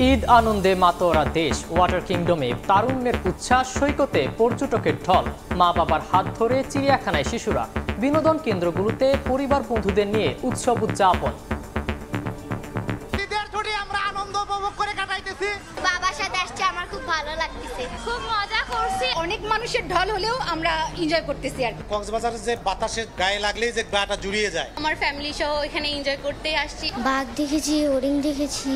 ঈদ আনন্দে মাতোয়ারা দেশ। ওয়াটার কিংডমে তারুণ্যের উচ্ছ্বাস, সৈকতে পর্যটকের ঢল। মা বাবার হাত ধরে চিড়িয়াখানায় শিশুরা। বিনোদন কেন্দ্রগুলোতে পরিবার বন্ধুদের নিয়ে উৎসব উদযাপন। ঈদের ছুটি আমরা আনন্দ উপভোগ করে কাটাইতেছি। বাবার সাথে আসছে, আমার খুব ভালো লাগতেছে, খুব মজা করছি। অনেক মানুষের ঢল হলেও আমরা এনজয় করতেছি আর কি। কক্সবাজারের যে বাতাসের গায়ে লাগলেই যে গাটা জুড়িয়ে যায়। আমার ফ্যামিলি সহ এখানে এনজয় করতে আসছি। বাঘ দেখেছি, হরিণ দেখেছি।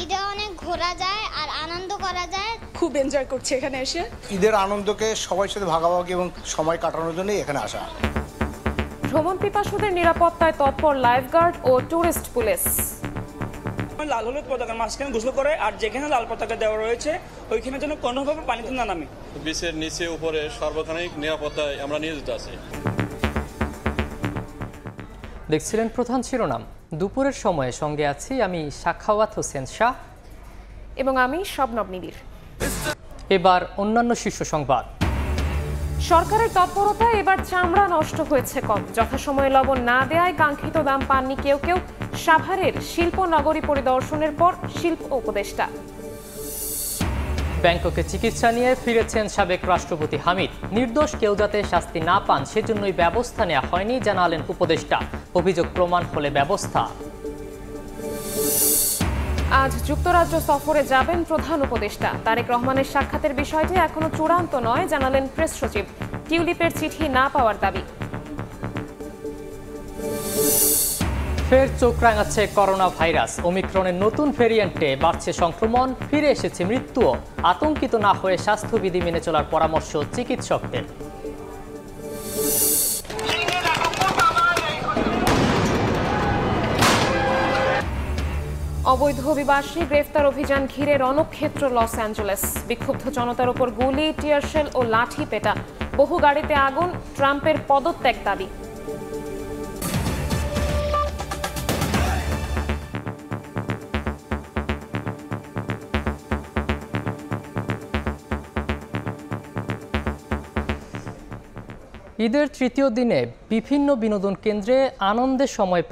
ঈদে অনেক ঘোরা যায় আর আনন্দ করা যায়। খুব এনজয় করছি এখানে এসে। ঈদের আনন্দকে সবার সাথে ভাগাভাগি এবং সময় কাটানোর জন্যই এখানে আসা। ভ্রমণ পিপাসুদের নিরাপত্তায় তৎপর লাইফগার্ড ও টুরিস্ট পুলিশ। লাল হলুদ পতাকার মাঝখানে গোসল করে, আর যেখানে লাল পতাকা দেওয়া রয়েছে ওইখানে যেন কোনোভাবে পানিতে না নামে। বিচের নিচে উপরে সর্বখানিক নিরাপত্তায় আমরা নিয়োজিত আছি। দেখছিলেন প্রধান শিরোনাম। দুপুরের সময়ে সঙ্গে আছি আমি সাখাওয়াত হোসেন শাহ এবং আমি শবনব নিবিড়। এবার অন্যান্য শীর্ষ সংবাদ। সরকারের তৎপরতায় এবার চামড়া নষ্ট হয়েছে কম। যথাসময়ে লবণ না দেয়ায় কাঙ্ক্ষিত দাম পাননি কেউ কেউ। সাভারের শিল্প নগরী পরিদর্শনের পর শিল্প উপদেষ্টা। ব্যাংককে চিকিৎসা নিয়ে ফিরেছেন সাবেক রাষ্ট্রপতি হামিদ। নির্দোষ কেউ যাতে শাস্তি না পান সেজন্যই ব্যবস্থা নেওয়া হয়নি জানালেন উপদেষ্টা। অভিযোগ প্রমাণ হলে ব্যবস্থা। আজ যুক্তরাজ্য সফরে যাবেন প্রধান উপদেষ্টা। তারেক রহমানের সাক্ষাতের বিষয়টি এখনো চূড়ান্ত নয় জানালেন প্রেস সচিব। টিউলিপের চিঠি না পাওয়ার দাবি। ফের চোখ রাঙাচ্ছে করোনা ভাইরাস। ওমিক্রনের নতুন ভেরিয়েন্টে বাড়ছে সংক্রমণ, ফিরে এসেছে মৃত্যুও। আতঙ্কিত না হয়ে স্বাস্থ্যবিধি মেনে চলার পরামর্শ চিকিৎসকদের। অবৈধ অভিবাসী গ্রেফতার অভিযান ঘিরে রণক্ষেত্র লস অ্যাঞ্জেলেস। বিক্ষুব্ধ জনতার উপর গুলি, টিয়ারশেল ও লাঠি পেটা। বহু গাড়িতে আগুন। ট্রাম্পের পদত্যাগ দাবি। ঈদের তৃতীয় দিনে বিভিন্ন বিনোদন কেন্দ্রে আনন্দের সময়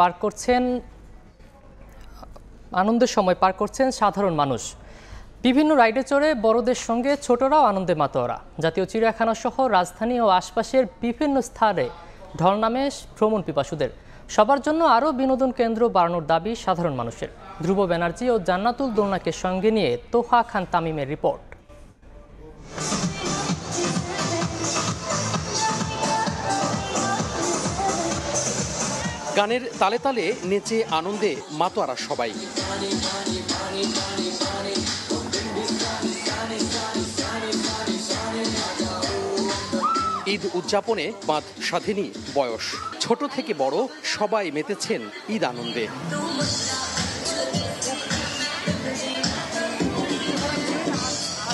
পার করছেন সাধারণ মানুষ। বিভিন্ন রাইডে চড়ে বড়দের সঙ্গে ছোটরাও আনন্দে মাতোয়ারা। জাতীয় চিড়িয়াখানা সহ রাজধানী ও আশপাশের বিভিন্ন স্থানে ঢল নামে ভ্রমণ পিপাসুদের। সবার জন্য আরও বিনোদন কেন্দ্র বাড়ানোর দাবি সাধারণ মানুষের। ধ্রুব ব্যানার্জি ও জান্নাতুল দোলনাকে সঙ্গে নিয়ে তোহা খান তামিমের রিপোর্ট। গানের তালে তালে নেচে আনন্দে মাতোয়ারা সবাই। ঈদ উদযাপনে বাঁধ সাধেনি বয়স। ছোট থেকে বড় সবাই মেতেছেন ঈদ আনন্দে।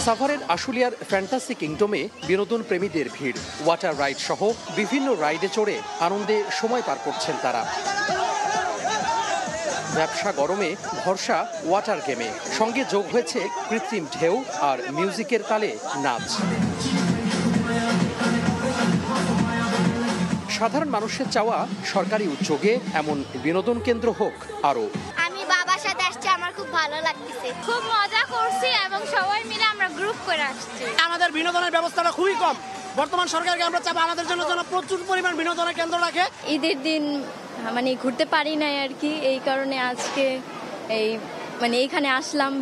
সাভারের আশুলিয়ার ফ্যান্টাসি কিংডমে বিনোদন প্রেমীদের ভিড়। ওয়াটার রাইড সহ বিভিন্ন রাইডে চড়ে আনন্দে সময় পার করছেন তারা। ব্যবসা গরমে ভরসা ওয়াটার গেমে। সঙ্গে যোগ হয়েছে কৃত্রিম ঢেউ আর মিউজিকের তালে নাচ। সাধারণ মানুষের চাওয়া সরকারি উদ্যোগে এমন বিনোদন কেন্দ্র হোক আরো। আমি বাবার সাথে আসছি, আমার খুব ভালো লাগতেছে, খুব মজা করছি এবং সবাই মিলে আমরা গ্রুপ করে আসছি। আমাদের বিনোদনের ব্যবস্থাটা খুবই কম। বর্তমান সরকারকে আমরা চাই আমাদের জন্য প্রচুর পরিমাণ বিনোদনের কেন্দ্র রাখে। ঈদের দিন ঘুরতে পারি নাই আর কি, এই কারণে আজকে এইখানে আসলাম।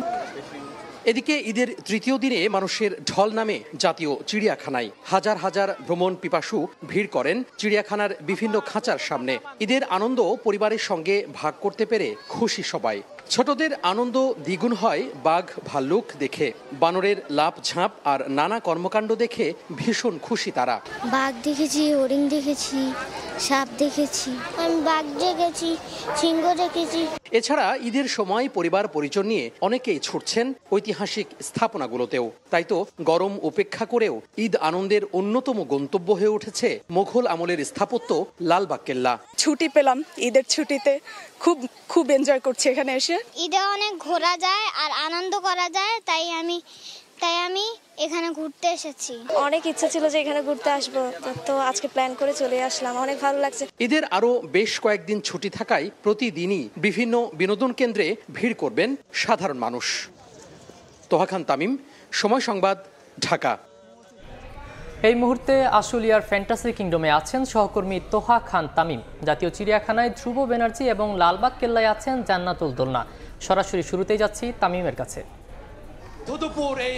এদিকে ঈদের তৃতীয় দিনে মানুষের ঢল নামে জাতীয় চিড়িয়াখানায়। হাজার হাজার ভ্রমণ পিপাসু ভিড় করেন চিড়িয়াখানার বিভিন্ন খাঁচার সামনে। ঈদের আনন্দ পরিবারের সঙ্গে ভাগ করতে পেরে খুশি সবাই। ছোটদের আনন্দ দ্বিগুণ হয় বাঘ ভাল্লুক দেখে। বানরের লাফ ঝাঁপ আর নানা কর্মকাণ্ড দেখে ভীষণ খুশি তারা। বাঘ দেখেছি, হরিণ দেখেছি, সাপ দেখেছি। আমি বাঘ দেখেছি, সিংহ দেখেছি। এছাড়া ঈদের সময় পরিবার পরিজন নিয়ে অনেকেই ছুটছেন ঐতিহাসিক স্থাপনাগুলোতেও। তাই তো গরম উপেক্ষা করেও ঈদ আনন্দের অন্যতম গন্তব্য হয়ে উঠেছে মোঘল আমলের স্থাপত্য লালবাগ কেল্লা। ছুটি পেলাম ঈদের ছুটিতে, খুব এনজয় করছি এখানে এসে। ঈদে অনেক ঘোরা যায় আর আনন্দ করা যায়, তাই আমি এখানে ঘুরতে এসেছি। অনেক ইচ্ছা ছিল যে এখানে ঘুরতে আসবো, তো আজকে প্ল্যান করে চলে আসলাম। অনেক ভালো লাগছে। ঈদের আরো বেশ কয়েকদিন ছুটি থাকায় প্রতিদিনই বিভিন্ন বিনোদন কেন্দ্রে ভিড় করবেন সাধারণ মানুষ। তোহা খান তামিম, সময় সংবাদ, ঢাকা। এই মুহূর্তে আশুলিয়ার ফ্যান্টাসি কিংডমে আছেন সহকর্মী তোহা খান তামিম। জাতীয় চিড়িয়াখানায় ধ্রুব ব্যানার্জি এবং লালবাগ কেল্লায় আছেন জান্নাতুল দোলনা। সরাসরি শুরুতেই যাচ্ছি তামিমের কাছে।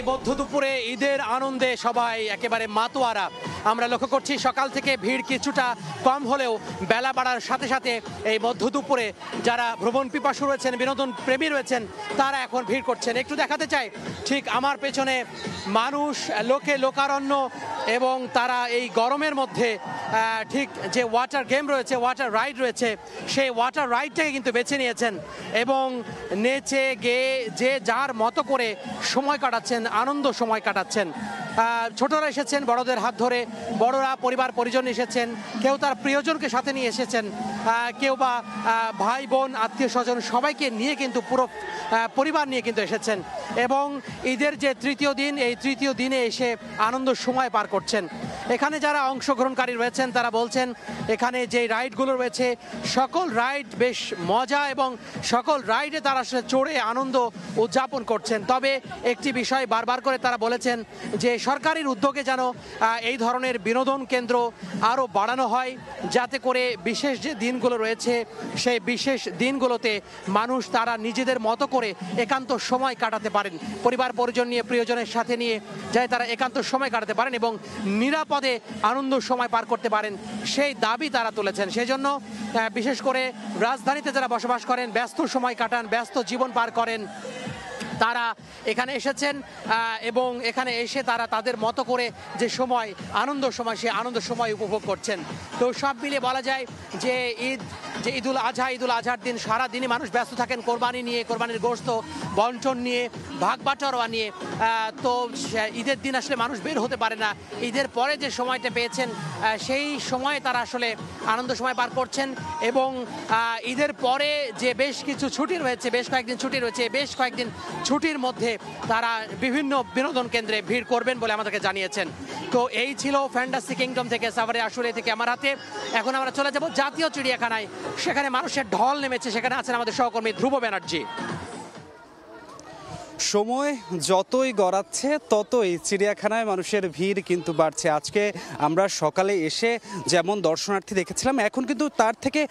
মধ্য দুপুরে ঈদের আনন্দে সবাই একেবারে মাতোয়ারা। আমরা লক্ষ্য করছি সকাল থেকে ভিড় কিছুটা কম হলেও বেলা বাড়ার সাথে সাথে এই মধ্য দুপুরে যারা ভ্রমণ পিপাসু রয়েছেন, বিনোদন প্রেমী রয়েছেন, তারা এখন ভিড় করছেন। একটু দেখাতে চাই, ঠিক আমার পেছনে মানুষ লোকে লোকারণ্য, এবং তারা এই গরমের মধ্যে ঠিক যে ওয়াটার গেম রয়েছে, ওয়াটার রাইড রয়েছে, সেই ওয়াটার রাইডটাকে কিন্তু বেছে নিয়েছেন এবং নেচে গেয়ে যে যার মতো করে সময় কাটাচ্ছেন, আনন্দ সময় কাটাচ্ছেন। ছোটরা এসেছেন বড়দের হাত ধরে, বড়রা পরিবার পরিজন এসেছেন, কেউ তার প্রিয়জনকে সাথে নিয়ে এসেছেন, কেউ বা ভাই বোন আত্মীয় স্বজন সবাইকে নিয়ে কিন্তু পুরো পরিবার নিয়ে কিন্তু এসেছেন এবং ঈদের যে তৃতীয় দিন, এই তৃতীয় দিনে এসে আনন্দ সময় পার করছেন। এখানে যারা অংশগ্রহণকারী রয়েছেন তারা বলছেন এখানে যে রাইডগুলো রয়েছে সকল রাইড বেশ মজা এবং সকল রাইডে তারা চড়ে আনন্দ উদযাপন করছেন। তবে একটি বিষয় বারবার করে তারা বলেছেন যে সরকারের উদ্যোগে যেন এই ধরনের বিনোদন কেন্দ্র আরও বাড়ানো হয়, যাতে করে বিশেষ যে দিনগুলো রয়েছে সেই বিশেষ দিনগুলোতে মানুষ তারা নিজেদের মতো করে একান্ত সময় কাটাতে পারেন, পরিবার পরিজন নিয়ে, প্রিয়জনের সাথে নিয়ে যাতে তারা একান্ত সময় কাটাতে পারেন এবং নিরাপদে আনন্দ সময় পার করতে পারেন, সেই দাবি তারা তুলেছেন। সেই জন্য বিশেষ করে রাজধানীতে যারা বসবাস করেন, ব্যস্ত সময় কাটান, ব্যস্ত জীবন পার করেন, তারা এখানে এসেছেন এবং এখানে এসে তারা তাদের মতো করে যে সময় আনন্দ সময়, সে আনন্দ সময় উপভোগ করছেন। তো সব মিলিয়ে বলা যায় যে ঈদুল আজহার দিন সারা দিনই মানুষ ব্যস্ত থাকেন কোরবানি নিয়ে, কোরবানির গোশত বন্টন নিয়ে, ভাগ বাটোয়ারা নিয়ে। তো ঈদের দিন আসলে মানুষ বের হতে পারে না। ঈদের পরে যে সময়টা পেয়েছেন সেই সময়ে তারা আসলে আনন্দ সময় পার করছেন এবং ঈদের পরে যে বেশ কিছু ছুটি রয়েছে, বেশ কয়েকদিন ছুটি রয়েছে, বেশ কয়েকদিন ছুটির মধ্যে তারা বিভিন্ন বিনোদন কেন্দ্রে ভিড় করবেন বলে আমাদেরকে জানিয়েছেন। তো এই ছিল ফ্যান্টাসি কিংডম থেকে, সাভারে আশুলিয়া থেকে আমার হাতে। এখন আমরা চলে যাব জাতীয় চিড়িয়াখানায়। সেখানে মানুষের ঢল নেমেছে, সেখানে আছেন আমাদের সহকর্মী ধ্রুব ব্যানার্জি। সময় যতই গড়াচ্ছে ততই চিড়িয়াখানায় মানুষের ভিড় কিন্তু বাড়ছে। আজকে আমরা সকালে এসে যেমন দর্শনার্থী দেখেছিলাম, এখন কিন্তু তার থেকে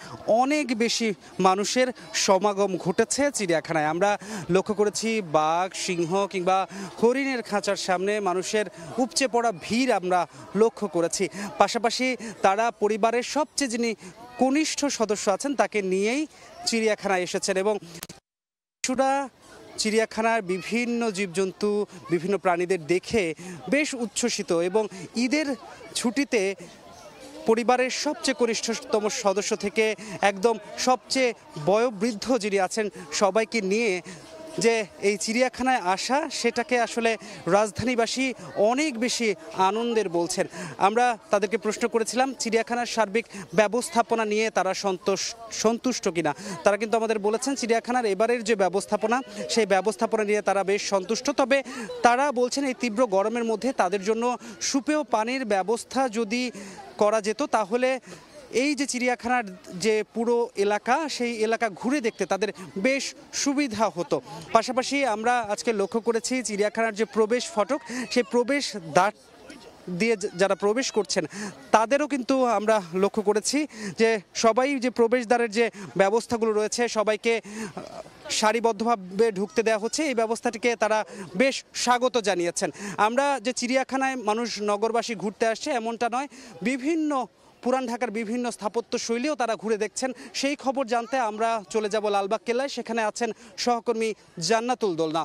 অনেক বেশি মানুষের সমাগম ঘটেছে চিড়িয়াখানায়। আমরা লক্ষ্য করেছি বাঘ, সিংহ কিংবা হরিণের খাঁচার সামনে মানুষের উপচে পড়া ভিড় আমরা লক্ষ্য করেছি। পাশাপাশি তারা পরিবারের সবচেয়ে যিনি কনিষ্ঠ সদস্য আছেন তাকে নিয়েই চিড়িয়াখানায় এসেছেন এবং কিছুটা চিড়িয়াখানার বিভিন্ন জীবজন্তু, বিভিন্ন প্রাণীদের দেখে বেশ উচ্ছ্বসিত এবং ঈদের ছুটিতে পরিবারের সবচেয়ে কনিষ্ঠতম সদস্য থেকে একদম সবচেয়ে বয়োবৃদ্ধ যিনি আছেন সবাইকে নিয়ে যে এই চিড়িয়াখানায় আসা, সেটাকে আসলে রাজধানীবাসী অনেক বেশি আনন্দের বলছেন। আমরা তাদেরকে প্রশ্ন করেছিলাম চিড়িয়াখানার সার্বিক ব্যবস্থাপনা নিয়ে তারা সন্তুষ্ট কিনা। তারা কিন্তু আমাদের বলেছেন চিড়িয়াখানার এবারের যে ব্যবস্থাপনা, সেই ব্যবস্থাপনা নিয়ে তারা বেশ সন্তুষ্ট। তবে তারা বলছেন এই তীব্র গরমের মধ্যে তাদের জন্য সুপেয় পানির ব্যবস্থা যদি করা যেত তাহলে এই যে চিড়িয়াখানার যে পুরো এলাকা, সেই এলাকা ঘুরে দেখতে তাদের বেশ সুবিধা হতো। পাশাপাশি আমরা আজকে লক্ষ্য করেছি চিড়িয়াখানার যে প্রবেশ ফটক, সেই প্রবেশ দ্বার দিয়ে যারা প্রবেশ করছেন তাদেরও কিন্তু আমরা লক্ষ্য করেছি যে সবাই যে প্রবেশদ্বারের যে ব্যবস্থাগুলো রয়েছে সবাইকে সারিবদ্ধভাবে ঢুকতে দেওয়া হচ্ছে, এই ব্যবস্থাটিকে তারা বেশ স্বাগত জানিয়েছেন। আমরা যে চিড়িয়াখানায় মানুষ নগরবাসী ঘুরতে আসছে এমনটা নয়, বিভিন্ন পুরান ঢাকার বিভিন্ন স্থাপত্য শৈলীও তারা ঘুরে দেখছেন। সেই খবর জানতে আমরা চলে যাব লালবাগ কেল্লায়। সেখানে আছেন সহকর্মী জান্নাতুল দোলনা।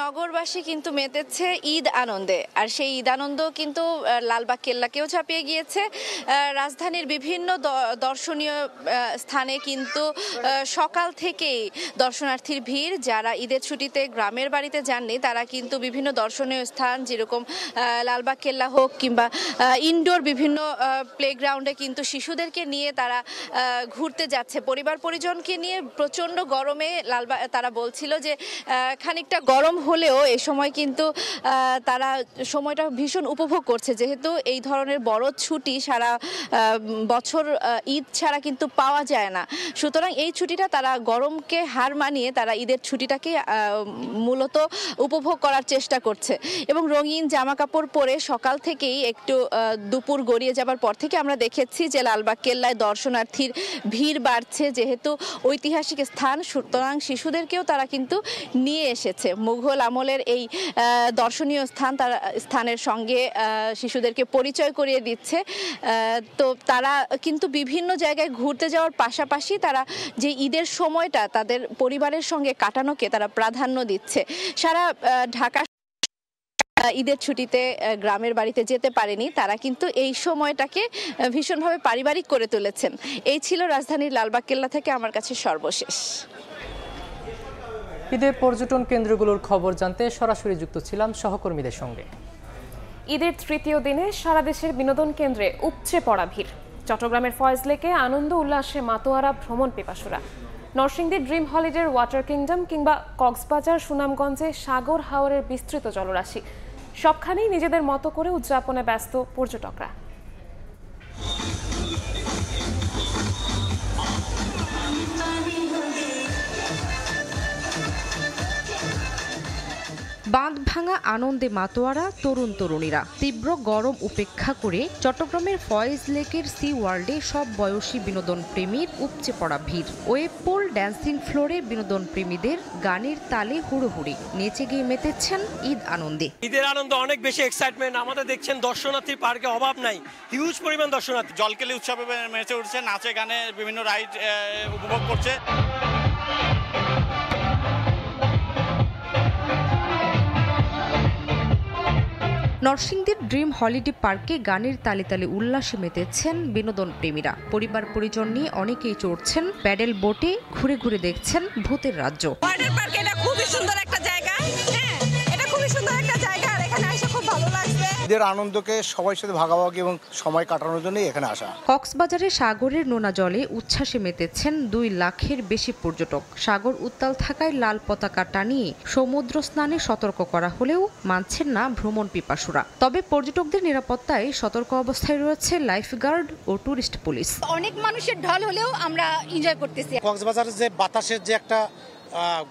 নগরবাসী কিন্তু মেতেছে ঈদ আনন্দে, আর সেই ঈদ আনন্দ কিন্তু লালবাগ কেল্লাকেও ছাপিয়ে গিয়েছে। রাজধানীর বিভিন্ন দর্শনীয় স্থানে কিন্তু সকাল থেকেই দর্শনার্থীর ভিড়। যারা ঈদের ছুটিতে গ্রামের বাড়িতে যাননি তারা কিন্তু বিভিন্ন দর্শনীয় স্থান যেরকম লালবাগ কেল্লা হোক কিংবা ইনডোর বিভিন্ন প্লেগ্রাউন্ডে কিন্তু শিশুদেরকে নিয়ে তারা ঘুরতে যাচ্ছে, পরিবার পরিজনকে নিয়ে। প্রচণ্ড গরমে তারা বলছিল যে খানিকটা গরম হলেও এই সময় কিন্তু তারা সময়টা ভীষণ উপভোগ করছে, যেহেতু এই ধরনের বড় ছুটি সারা বছর ঈদ ছাড়া কিন্তু পাওয়া যায় না। সুতরাং এই ছুটিটা তারা গরমকে হার মানিয়ে তারা ঈদের ছুটিটাকে মূলত উপভোগ করার চেষ্টা করছে এবং রঙিন জামা কাপড় পরে সকাল থেকেই একটু দুপুর গড়িয়ে যাবার পর থেকে আমরা দেখেছি যে লালবাগ কেল্লায় দর্শনার্থীর ভিড় বাড়ছে, যেহেতু ঐতিহাসিক স্থান, সুতরাং শিশুদেরকেও তারা কিন্তু নিয়ে এসেছে। মুঘল আমলের এই দর্শনীয় স্থানের সঙ্গে শিশুদেরকে পরিচয় করিয়ে দিচ্ছে। তো তারা কিন্তু বিভিন্ন জায়গায় ঘুরতে যাওয়ার পাশাপাশি তারা যে ঈদের সময়টা তাদের পরিবারের সঙ্গে কাটানোকে তারা প্রাধান্য দিচ্ছে। সারা ঢাকা ঈদের ছুটিতে গ্রামের বাড়িতে যেতে পারেনি, তারা কিন্তু এই সময়টাকে ভীষণভাবে পারিবারিক করে তুলেছেন। এই ছিল রাজধানীর লালবাগ কেল্লা থেকে আমার কাছে সর্বশেষ। ঈদের পর্যটন কেন্দ্রগুলোর খবর জানতে সরাসরি যুক্ত ছিলাম সহকর্মীদের সঙ্গে। ঈদের তৃতীয় দিনে সারা দেশের বিনোদন কেন্দ্রে উপচে পড়া ভিড়। চট্টগ্রামের ফয়েজ লেকে আনন্দ উল্লাসে মাতোয়ারা ভ্রমণ পিপাসুরা। নরসিংদীর ড্রিম হলিডের ওয়াটার কিংডম কিংবা কক্সবাজার সুনামগঞ্জে সাগর হাওরের বিস্তৃত জলরাশি, সবখানেই নিজেদের মতো করে উদযাপনে ব্যস্ত পর্যটকরা। বাঁধ ভাঙা আনন্দে মাতোয়ারা তরুণ তরুণীরা। তীব্র গরম উপেক্ষা করে চট্টগ্রামের ফয়েজ লেকের সি ওয়ার্ল্ডে সব বয়সী বিনোদন প্রেমীর উপচে পড়া ভিড়। ওয়েব পুল, ড্যান্সিং ফ্লোরে বিনোদন প্রেমীদের গানের তালে হুড়োহুড়ি, নেচে গিয়ে মেতেছেন ঈদ আনন্দে। ঈদের আনন্দ অনেক বেশি এক্সাইটমেন্ট। আমাদের দেখছেন দর্শনার্থীর পার্কে অভাব নাই, হিউজ পরিমাণ দর্শনার্থী। জলকেলি উৎসবে মেতে উঠছে, নাচে গানে বিভিন্ন রাইড উপভোগ করছে। নরসিংদীর ড্রিম হলিডে পার্কে গানের তালে তালে উল্লাসে মেতেছেন বিনোদন প্রেমীরা। পরিবার পরিজন নিয়ে অনেকেই চড়ছেন প্যাডেল বোটে, ঘুরে ঘুরে দেখছেন ভূতের রাজ্য। ওয়াটার পার্ক এটা খুবই সুন্দর একটা জায়গা। হ্যাঁ, এটা খুবই সুন্দর একটা জায়গা আর এখানে এসে খুব ভালো লাগছে। ঈদের আনন্দকে সবার সাথে ভাগাভাগি এবং সময় কাটানোর জন্যই এখানে আসা। কক্সবাজারে সাগরের নোনা জলে উচ্ছ্বাসে মেতেছেন 2 লাখের বেশি পর্যটক। সাগর উত্তাল থাকায় লাল পতাকা টানিয়ে সমুদ্র স্নানে সতর্ক করা হলেও মানছেন না ভ্রমণ পিপাসুরা। তবে পর্যটকদের নিরাপত্তায় সতর্ক অবস্থায় রয়েছে লাইফগার্ড ও টুরিস্ট পুলিশ। অনেক মানুষের ঢল হলেও আমরা এনজয় করতেছি। কক্সবাজারের যে বাতাসের যে একটা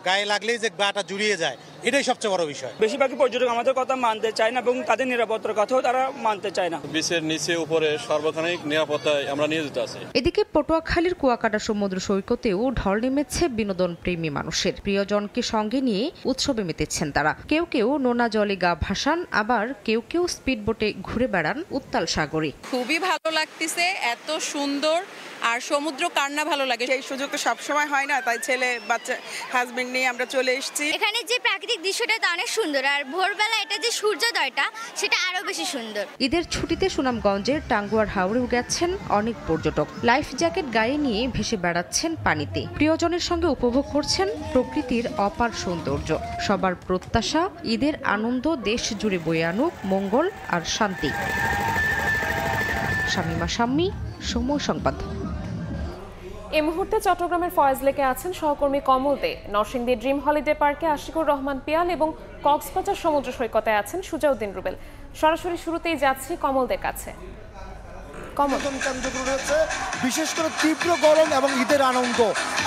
গায়ে লাগলেই যে গাটা জুড়িয়ে যায়, এটাই সবচেয়ে বড় বিষয়। বেশিরভাগই পর্যটক আমাদের কথা মানতে চায় না এবং তাদের নিরাপত্তার কথাও তারা মানতে চায় না। বিচের নিচে উপরে সর্বখানিক নিরাপত্তায় আমরা নিয়োজিত আছি। এদিকে পটুয়াখালীর কুয়াকাটা সমুদ্র সৈকতেও ঢল নেমেছে বিনোদন প্রেমী মানুষের। প্রিয়জনকে সঙ্গে নিয়ে উৎসবে মেতেছেন তারা। কেউ কেউ নোনা জলে গা ভাসান, আবার কেউ কেউ স্পিডবোটে ঘুরে বেড়ান উত্তাল সাগরে। খুবই ভালো লাগতেছে, এত সুন্দর আর সমুদ্র কার না ভালো লাগে। এই সুযোগ তো সবসময় হয় না, তাই ছেলে বাচ্চা হাজবেন্ড নিয়ে আমরা চলে এসেছি। এখানে যে প্রাকৃতিক দৃশ্যটা তো অনেক সুন্দর, আর ভোরবেলা এটা যে সূর্যোদয়টা সেটা আরো বেশি সুন্দর। ঈদের ছুটিতে সুনামগঞ্জের টাঙ্গুয়ার হাওরেও গেছেন অনেক পর্যটক। লাইফ জ্যাকেট গায়ে নিয়ে ভেসে বেড়াচ্ছেন পানিতে। প্রিয়জনের সঙ্গে উপভোগ করছেন প্রকৃতির অপার সৌন্দর্য। সবার প্রত্যাশা ঈদের আনন্দ দেশ জুড়ে বয়ে আনুক মঙ্গল আর শান্তি। শামিমা শাম্মী, সময় সংবাদ। এই মুহূর্তে চট্টগ্রামের ফয়েজ লেকে আছেন সহকর্মী কমল দে। নরসিংদী ড্রিম হলিডে পার্কে আশিকুর রহমান পিয়াল এবং কক্সবাজার সমুদ্র সৈকতে আছেন সুজাউদ্দিন রুবেল। সরাসরি শুরুতেই যাচ্ছি কমল দের কাছে। কেন্দ্রগুলো রয়েছে, বিশেষ করে তীব্র গরম এবং ঈদের আনন্দ,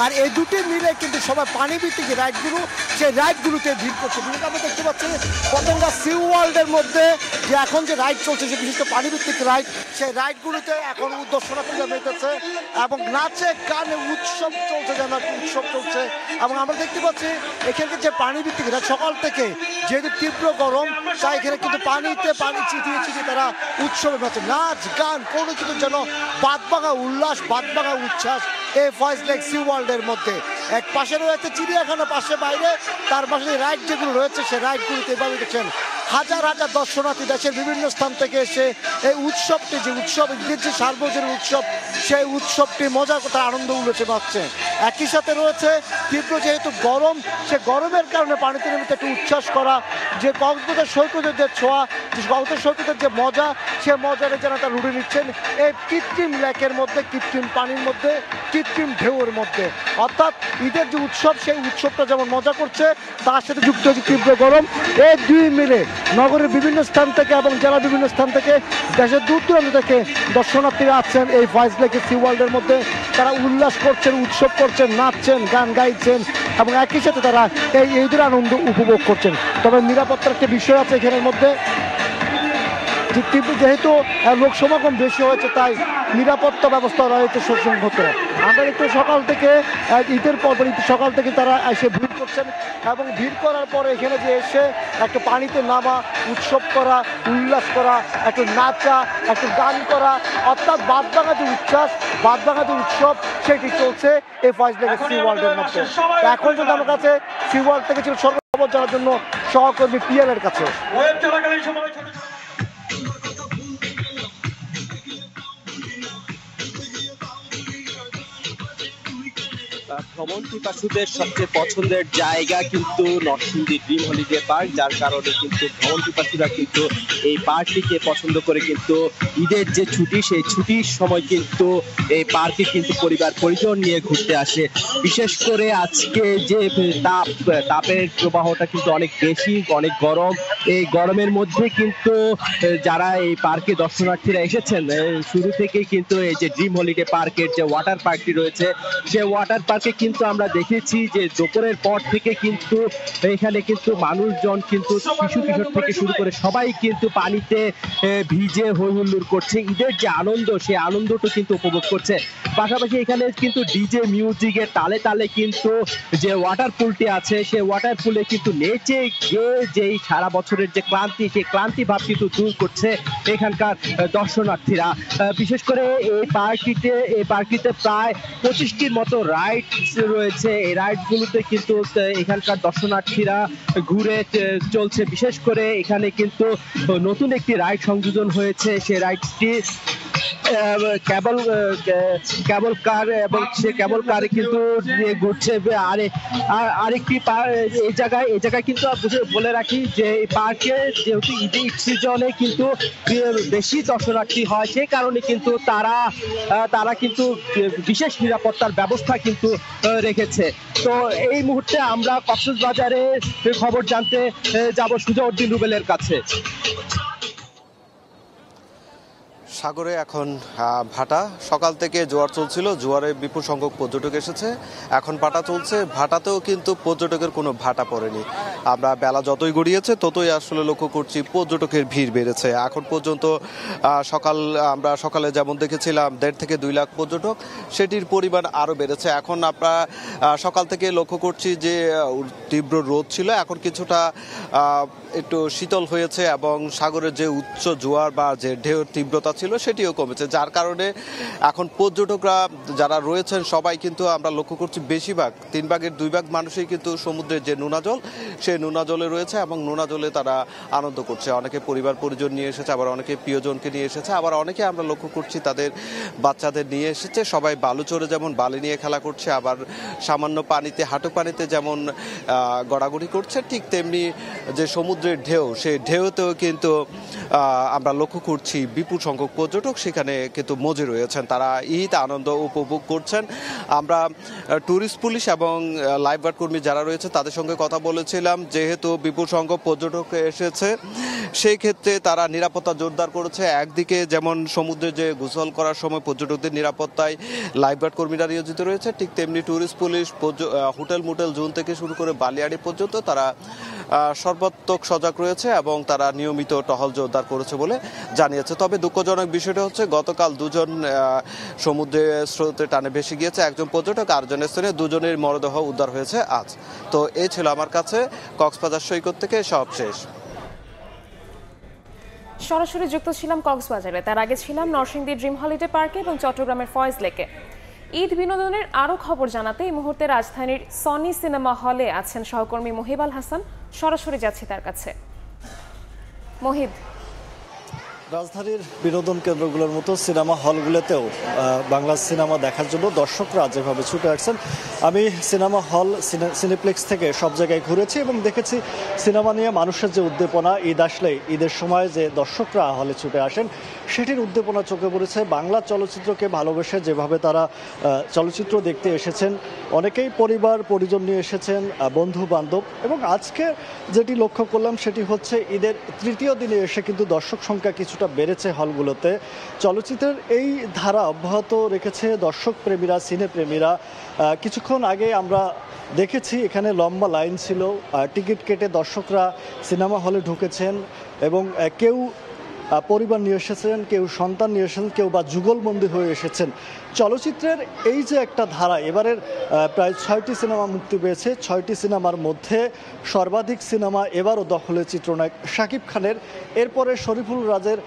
আর এই দুটি মিলে কিন্তু সবাই পানিভিত্তিক রাইডগুলো, সেই রাইডগুলোতে ভিড় করছে। বিশেষ আমরা দেখতে পাচ্ছি পতেঙ্গা সি ওয়ার্ল্ডের মধ্যে যে এখন যে রাইড চলছে, যে বিশেষ করে পানিভিত্তিক রাইড, সেই রাইডগুলোতে এখন দর্শনার্থীরা মেতেছে এবং নাচে গানে উৎসব চলছে, যেন উৎসব চলছে। এবং আমরা দেখতে পাচ্ছি এখানে যে পানিভিত্তিক রাইড সকাল থেকে, যেহেতু তীব্র গরম, তাই এখানে কিন্তু পানিতে পানি চিটিয়ে চিটিয়ে তারা উৎসবে মেতে, নাচ গান কোনো কিন্তু যেন বাদবাগা উল্লাস, বাদবাগা উচ্ছ্বাস এই ফয়েজ লেক সি ওয়ার্ল্ডের মধ্যে। এক পাশে রয়েছে চিড়িয়াখানা, পাশে বাইরে, তার পাশে রাইড যেগুলো রয়েছে সেই রাইডগুলোতে এভাবে দেখছেন হাজার হাজার দর্শনার্থী দেশের বিভিন্ন স্থান থেকে এসে এই উৎসবটি, যে উৎসব ঈদের যে সার্বজনীন উৎসব, সেই উৎসবটি মজার কথা আনন্দ উল্লেছে পাচ্ছে। একই সাথে রয়েছে তীব্র যেহেতু গরম, সে গরমের কারণে পানিতে নেমে একটু উচ্ছ্বাস করা, যে কক্সবাজার সৈকতের যে ছোঁয়া, যে কক্সবাজার সৈকতের যে মজা, সে মজারে যেন তারা লুটে নিচ্ছেন এই কৃত্রিম লেকের মধ্যে, কৃত্রিম পানির মধ্যে, কৃত্রিম ঢেউয়ের মধ্যে। অর্থাৎ ঈদের যে উৎসব, সেই উৎসবটা যেমন মজা করছে, তার সাথে যুক্ত হচ্ছে তীব্র গরম। এই দুই মিলে নগরের বিভিন্ন স্থান থেকে এবং জেলার বিভিন্ন স্থান থেকে, দেশের দূর দূরান্ত থেকে দর্শনার্থীরা আসছেন এই ফয়েজ লেকের সি ওয়ার্ল্ডের মধ্যে। তারা উল্লাস করছেন, উৎসব করছেন, নাচছেন, গান গাইছেন এবং একই সাথে তারা এই ঈদের আনন্দ উপভোগ করছেন। তবে নিরাপত্তার একটা বিষয় আছে এখানের মধ্যে, যেহেতু লোক সমাগম বেশি হয়েছে তাই নিরাপত্তা ব্যবস্থা রয়েছে সুসংহত। আমরা একটু সকাল থেকে ঈদের পর সকাল থেকে তারা এসে ভিড় করছেন এবং ভিড় করার পরে এখানে যে এসে একটা পানিতে নামা, উৎসব করা, উল্লাস করা, একটু নাচা, একটু গান করা, অর্থাৎ বাদভাঙা যে উচ্ছ্বাস, বাদভাঙা যে উৎসব, সেটি চলছে এই ফয়েজ লেকের সি ওয়ার্ল্ডের মধ্যে। এখন যদি আমার কাছে সি ওয়ার্ল্ড থেকে ছিল সর্বখবর জানার জন্য সহকর্মী পিএল এর কাছে। ভ্রমণ পিপাসুদের সবচেয়ে পছন্দের জায়গা কিন্তু নরসিংদী ড্রিম হলিডে পার্ক, যার কারণে কিন্তু ভ্রমণ পিপাসুরা কিন্তু এই পার্কটিকে পছন্দ করে কিন্তু ঈদের যে ছুটি, সেই ছুটির সময় কিন্তু এই পার্কে কিন্তু পরিবার পরিজন নিয়ে ঘুরতে আসে। বিশেষ করে আজকে যে তাপের প্রবাহটা কিন্তু অনেক বেশি, অনেক গরম। এই গরমের মধ্যে কিন্তু যারা এই পার্কে দর্শনার্থীরা এসেছেন, শুরু থেকেই কিন্তু এই যে ড্রিম হলিডে পার্কের যে ওয়াটার পার্কটি রয়েছে, সে ওয়াটার পার্কে কিন্তু আমরা দেখেছি যে দুপুরের পর থেকে কিন্তু এখানে কিন্তু মানুষজন কিন্তু শিশু কিশোর থেকে শুরু করে সবাই কিন্তু পানিতে ভিজে হই হুল্লোড় করছে। ঈদের যে আনন্দ, সেই আনন্দটা কিন্তু উপভোগ করছে। পাশাপাশি এখানে কিন্তু ডিজে মিউজিকের তালে তালে কিন্তু যে ওয়াটার পুলটি আছে, সেই ওয়াটার পুলে কিন্তু নেচে গিয়ে যেই সারা বছরের যে ক্লান্তি, সেই ক্লান্তি ভাব কিন্তু দূর করছে এখানকার দর্শনার্থীরা। বিশেষ করে এই পার্কটিতে প্রায় 25টির মতো রাইড রয়েছে। এই রাইডগুলোতে কিন্তু এখানকার দর্শনার্থীরা ঘুরে চলছে। বিশেষ করে এখানে কিন্তু নতুন একটি রাইড সংযোজন হয়েছে, সেই রাইডটি কেবল কার, এবং সে কেবল কারে কিন্তু ঘুরছে। আরেকটি এই জায়গায় কিন্তু বলে রাখি যে এই পার্কে যেহেতু ঈদ সিজনে কিন্তু বেশি দর্শনার্থী হয়, সেই কারণে কিন্তু তারা কিন্তু বিশেষ নিরাপত্তার ব্যবস্থা কিন্তু রেখেছে। তো এই মুহূর্তে আমরা কক্সবাজারে খবর জানতে যাব সুজাউদ্দিন রুবেলের কাছে। সাগরে এখন ভাটা, সকাল থেকে জোয়ার চলছিল, জোয়ারে বিপুল সংখ্যক পর্যটক এসেছে। এখন ভাটা চলছে, ভাটাতেও কিন্তু পর্যটকের কোনো ভাটা পড়েনি। আমরা বেলা যতই গড়িয়েছে ততই আসলে লক্ষ্য করছি পর্যটকের ভিড় বেড়েছে। এখন পর্যন্ত আমরা সকালে যেমন দেখেছিলাম 1.5 থেকে 2 লাখ পর্যটক, সেটির পরিমাণ আরও বেড়েছে। এখন আমরা সকাল থেকে লক্ষ্য করছি যে তীব্র রোদ ছিল, এখন কিছুটা একটু শীতল হয়েছে এবং সাগরের যে উচ্চ জোয়ার বা যে ঢেউর তীব্রতা ছিল সেটিও কমেছে, যার কারণে এখন পর্যটকরা যারা রয়েছেন সবাই কিন্তু আমরা লক্ষ্য করছি বেশিরভাগ 3 ভাগের 2 ভাগ মানুষই কিন্তু সমুদ্রের যে নোনা জল, সেই নোনা জলে রয়েছে এবং নোনা জলে তারা আনন্দ করছে। অনেকে পরিবার পরিজন নিয়ে এসেছে, আবার অনেকে প্রিয়জনকে নিয়ে এসেছে, আবার অনেকে আমরা লক্ষ্য করছি তাদের বাচ্চাদের নিয়ে এসেছে। সবাই বালুচরে যেমন বালি নিয়ে খেলা করছে, আবার সামান্য পানিতে, হাঁটু পানিতে যেমন গড়াগড়ি করছে, ঠিক তেমনি যে সমুদ্রের ঢেউ, সেই ঢেউতেও কিন্তু আমরা লক্ষ্য করছি বিপুল সংখ্যক পর্যটক সেখানে কিন্তু মজে রয়েছেন, তারা ঈদ আনন্দ উপভোগ করছেন। আমরা ট্যুরিস্ট পুলিশ এবং লাইফগার্ড কর্মী যারা রয়েছে তাদের সঙ্গে কথা বলেছিলাম, যেহেতু বিপুল সংখ্যক পর্যটক এসেছে সেই ক্ষেত্রে তারা নিরাপত্তা জোরদার করেছে। একদিকে যেমন সমুদ্রে যে গোসল করার সময় পর্যটকদের নিরাপত্তায় লাইফগার্ড কর্মীরা নিয়োজিত রয়েছে, ঠিক তেমনি tourist police, hotel motel zone থেকে শুরু করে বালিয়াড়ি পর্যন্ত তারা সর্বাত্মক সজাগ রয়েছে এবং তারা নিয়মিত টহল জোরদার করেছে বলে জানিয়েছে। তবে দুঃখজনক বিষয়টা হচ্ছে গতকাল 2 জন সমুদ্রে স্রোতে টানে ভেসে গিয়েছে, একজন পর্যটক, আরেকজনের স্থানে 2 জনের মরদেহ উদ্ধার হয়েছে আজ। তো এই ছিল আমার কাছে কক্সবাজার সৈকত থেকে সবশেষ। সরাসরি যুক্ত ছিলাম কক্সবাজারে, তার আগে ছিলাম নরসিংদী ড্রিম হলিডে পার্কে এবং চট্টগ্রামের ফয়েজ লেকে। ঈদ বিনোদনের আরও খবর জানাতে এই মুহূর্তে রাজধানীর সনি সিনেমা হলে আছেন সহকর্মী মহিব আল হাসান। সরাসরি যাচ্ছি তার কাছে। মহিব, রাজধানীর বিনোদন কেন্দ্রগুলোর মতো সিনেমা হলগুলোতেও বাংলা সিনেমা দেখার জন্য দর্শকরা যেভাবে ছুটে আসছেন, আমি সিনেমা হল সিনেপ্লেক্স থেকে সব জায়গায় ঘুরেছি এবং দেখেছি সিনেমা নিয়ে মানুষের যে উদ্দীপনা, ঈদ আসলেই ঈদের সময় যে দর্শকরা হলে ছুটে আসেন সেটির উদ্দীপনা চোখে পড়েছে। বাংলা চলচ্চিত্রকে ভালোবেসে যেভাবে তারা চলচ্চিত্র দেখতে এসেছেন, অনেকেই পরিবার পরিজন নিয়ে এসেছেন, বন্ধু বান্ধব, এবং আজকে যেটি লক্ষ্য করলাম সেটি হচ্ছে ঈদের তৃতীয় দিনে এসে কিন্তু দর্শক সংখ্যা কিছুটা বেড়েছে হলগুলোতে। চলচ্চিত্রের এই ধারা অব্যাহত রেখেছে দর্শক প্রেমীরা, সিনেপ্রেমীরা। কিছুক্ষণ আগে আমরা দেখেছি এখানে লম্বা লাইন ছিল, টিকিট কেটে দর্শকরা সিনেমা হলে ঢুকেছেন এবং কেউ পরিবার নিয়ে এসেছেন, কেউ সন্তান নিয়ে এসেছেন, কেউ বা যুগলবন্দী হয়ে এসেছেন। চলচ্চিত্রের এই যে একটা ধারা, এবারের প্রায় 6টি সিনেমা মুক্তি পেয়েছে। 6টি সিনেমার মধ্যে সর্বাধিক সিনেমা এবারও দখলে চিত্রনায়ক শাকিব খানের। এরপরে শরীফুল রাজের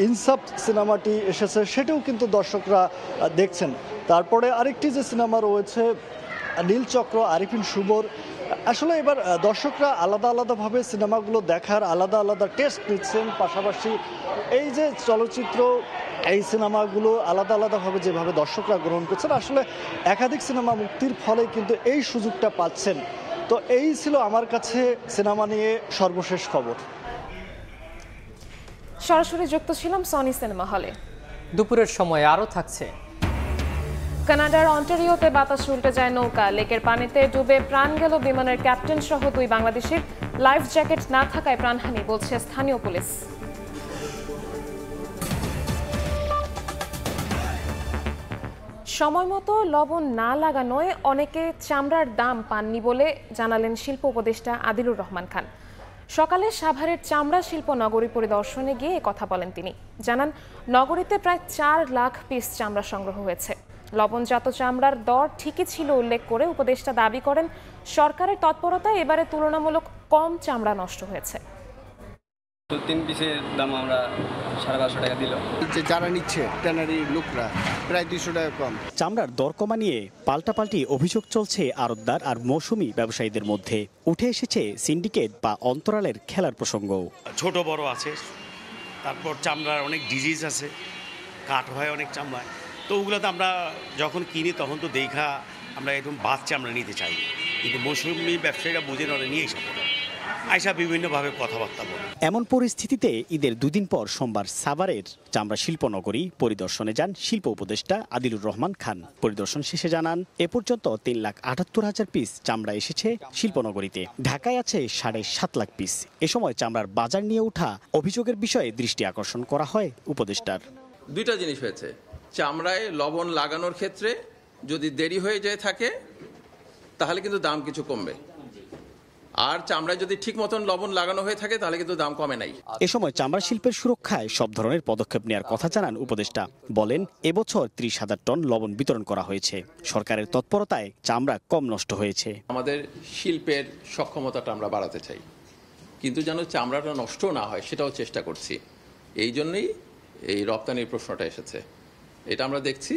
ইনসাফ সিনেমাটি এসেছে, সেটাও কিন্তু দর্শকরা দেখছেন। তারপরে আরেকটি যে সিনেমা রয়েছে নীলচক্র, আরিফিন শুভর। আসলে এবার দর্শকরা আলাদা আলাদাভাবে সিনেমাগুলো দেখার আলাদা আলাদা টেস্ট নিচ্ছেন। পাশাপাশি এই যে চলচ্চিত্র, এই সিনেমাগুলো আলাদা আলাদাভাবে যেভাবে দর্শকরা গ্রহণ করছেন, আসলে একাধিক সিনেমা মুক্তির ফলে কিন্তু এই সুযোগটা পাচ্ছেন। তো এই ছিল আমার কাছে সিনেমা নিয়ে সর্বশেষ খবর। সরাসরি যুক্ত ছিলাম সনি সিনেমা হলে। দুপুরের সময় আরও থাকছে। কানাডার অন্টারিওতে বাতাস উল্টে যায় নৌকা, লেকের পানিতে ডুবে প্রাণ গেল বিমানের ক্যাপ্টেন সহ 2 বাংলাদেশির। লাইফ জ্যাকেট না থাকায় প্রাণহানি বলছে স্থানীয় পুলিশ। সময় মতো লবণ না লাগানোয় অনেকে চামড়ার দাম পাননি বলে জানালেন শিল্প উপদেষ্টা আদিলুর রহমান খান। সকালে সাভারের চামড়া শিল্প নগরী পরিদর্শনে গিয়ে কথা বলেন তিনি। জানান, নগরীতে প্রায় 4 লাখ পিস চামড়া সংগ্রহ হয়েছে। লবণজাত চামড়ার দর ঠিকই ছিল উল্লেখ করে উপদেষ্টা দাবি করেন, সরকারের তৎপরতায় এবারে তুলনামূলক কম চামড়া নষ্ট হয়েছে। 3 পিসের দাম আমরা 1250 টাকা দিল। যারা নিচ্ছে ট্যানারি লোকরা প্রায় 200 টাকা কম। চামড়ার দর কমা নিয়ে পাল্টাপাল্টি অভিযোগ চলছে আড়তদার আর মৌসুমি ব্যবসায়ীদের মধ্যে। উঠে এসেছে সিন্ডিকেট বা অন্তরালের খেলার প্রসঙ্গ। ছোট বড় আছে, তারপর চামড়ার অনেক ডিজিজ আছে, কাট হয় অনেক চামড়ায়। তো ওগুলোতে আমরা যখন কিনি তখন তো দেখা আমরা একদম বাচ্চা আমরা নিতে চাই, কিন্তু মৌসুমি ব্যবসায়ীরা বুঝে নড়ে নিয়ে এসে আইসা বিভিন্নভাবে কথাবার্তা বলে। এমন পরিস্থিতিতে ঈদের 2 দিন পর সোমবার সাভারের চামড়া শিল্পনগরী পরিদর্শনে যান শিল্প উপদেষ্টা আদিলুর রহমান খান। পরিদর্শন শেষে জানান, এ পর্যন্ত 3,78,000 পিস চামড়া এসেছে শিল্পনগরীতে। ঢাকায় আছে 7.5 লাখ পিস। এ সময় চামড়ার বাজার নিয়ে ওঠা অভিযোগের বিষয়ে দৃষ্টি আকর্ষণ করা হয় উপদেষ্টার। 2টা জিনিস হয়েছে। চামড়ায় লবণ লাগানোর ক্ষেত্রে যদি দেরি হয়ে যায় থাকে তাহলে কিন্তু দাম কিছু কমবে, আর চামড়ায় যদি ঠিক মতন লবণ লাগানো হয়ে থাকে তাহলে কিন্তু দাম কমে নাই। এ সময় চামড়া শিল্পের সুরক্ষায় সব ধরনের পদক্ষেপ নেওয়ার কথা জানান উপদেষ্টা। বলেন, এবছর 30,000 টন লবণ বিতরণ করা হয়েছে। সরকারের তৎপরতায় চামড়া কম নষ্ট হয়েছে। আমাদের শিল্পের সক্ষমতাটা আমরা বাড়াতে চাই, কিন্তু যেন চামড়াটা নষ্ট না হয় সেটাও চেষ্টা করছি। এই জন্যই এই রপ্তানির প্রশ্নটা এসেছে। এটা আমরা দেখছি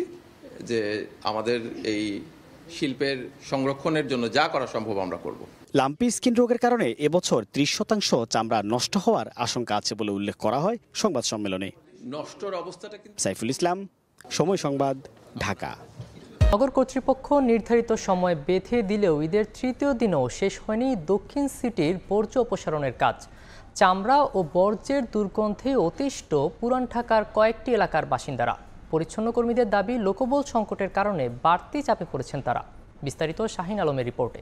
যে আমাদের এই শিল্পের সংরক্ষণের জন্য যা করা সম্ভব আমরা করব। লাম্পি স্কিন রোগের কারণে এবছর 30% চামড়া নষ্ট হওয়ার আশঙ্কা আছে বলে উল্লেখ করা হয় সংবাদ সম্মেলনে। নষ্টর অবস্থাটা সাইফুল ইসলাম, সময় সংবাদ, ঢাকা। নগর কর্তৃপক্ষ নির্ধারিত সময় বেঁধে দিলেও ঈদের তৃতীয় দিনও শেষ হয়নি দক্ষিণ সিটির বর্জ্য অপসারণের কাজ। চামড়া ও বর্জ্যের দুর্গন্ধে অতিষ্ঠ পুরান ঢাকার কয়েকটি এলাকার বাসিন্দারা। পরিচ্ছন্ন কর্মীদের দাবি, লোকবল সংকটের কারণে বাড়তি চাপে পড়েছেন তারা। বিস্তারিত শাহিন আলমের রিপোর্টে।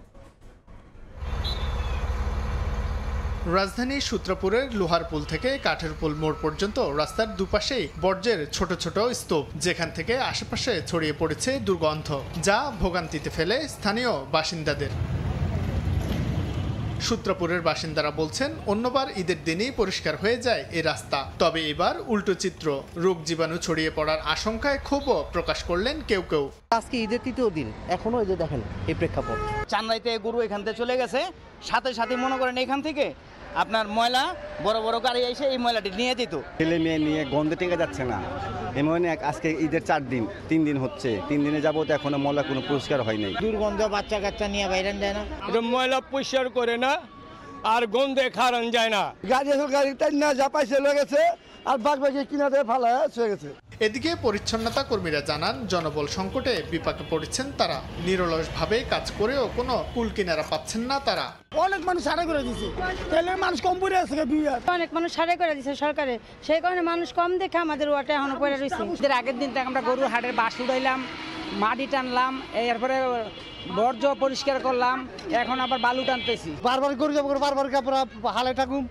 রাজধানীর সূত্রপুরের লোহারপুল থেকে কাঠেরপুল মোড় পর্যন্ত রাস্তার দুপাশেই বর্জ্যের ছোট ছোট স্তূপ, যেখান থেকে আশেপাশে ছড়িয়ে পড়েছে দুর্গন্ধ, যা ভোগান্তিতে ফেলে স্থানীয় বাসিন্দাদের। সূত্রপুরের বাসিন্দারা বলছেন, অন্যবার ঈদের দিনই পরিষ্কার হয়ে যায় এই রাস্তা, তবে এবার উল্টো চিত্র। রোগ জীবাণু ছড়িয়ে পড়ার আশঙ্কায় ক্ষোভও প্রকাশ করলেন কেউ কেউ। আজকে ঈদের তৃতীয় দিন, এখনো এই যে দেখেন এই প্রেক্ষাপট। চান্দাইতে গরু এখান থেকে চলে গেছে, সাথে সাথে মনে করেন এখান থেকে আপনার ময়লা বড় বড় গাড়ি এসে এই ময়লাটি নিয়ে যেত। ছেলে মেয়ে নিয়ে গন্ধে টেকে যাচ্ছে না। এমন আজকে ঈদের 4 দিন, 3 দিন হচ্ছে, 3 দিনে যাবত এখনো ময়লা কোনো পরিষ্কার হয় নাই। দুর্গন্ধ, বাচ্চা কাচ্চা নিয়ে বাইরে যায় না, এটা ময়লা পরিষ্কার করে না আর গন্ধে খারান যায় না। গাড়ি টাইনা যা পাইছে গেছে, আর বাকি কিনারে ফালা চলে গেছে। এদিকে পরিচ্ছন্নতা কর্মীরা জানান জনবল সংকটে বিপাকে পড়েছেন তারা। নিরলসভাবে কাজ করেও কোনো কুল কিনারা পাচ্ছেন না তারা। অনেক মানুষ সাড়ে করে দিচ্ছে, তাহলে মানুষ কম পড়ে আছে। অনেক মানুষ সাড়ে করে দিচ্ছে সরকারে, সেই কারণে মানুষ কম দেখে আমাদের ওয়াটা এখনো পড়ে রয়েছে। এর আগের দিন থেকে আমরা গরুর হাটের বাস উড়াইলাম, মাটি টানলাম, এরপরে বর্জ্য পরিষ্কার করলাম, এখন আবার বালু টানতেছি। বারবার করে যাবো, বারবার হালে থাকুম,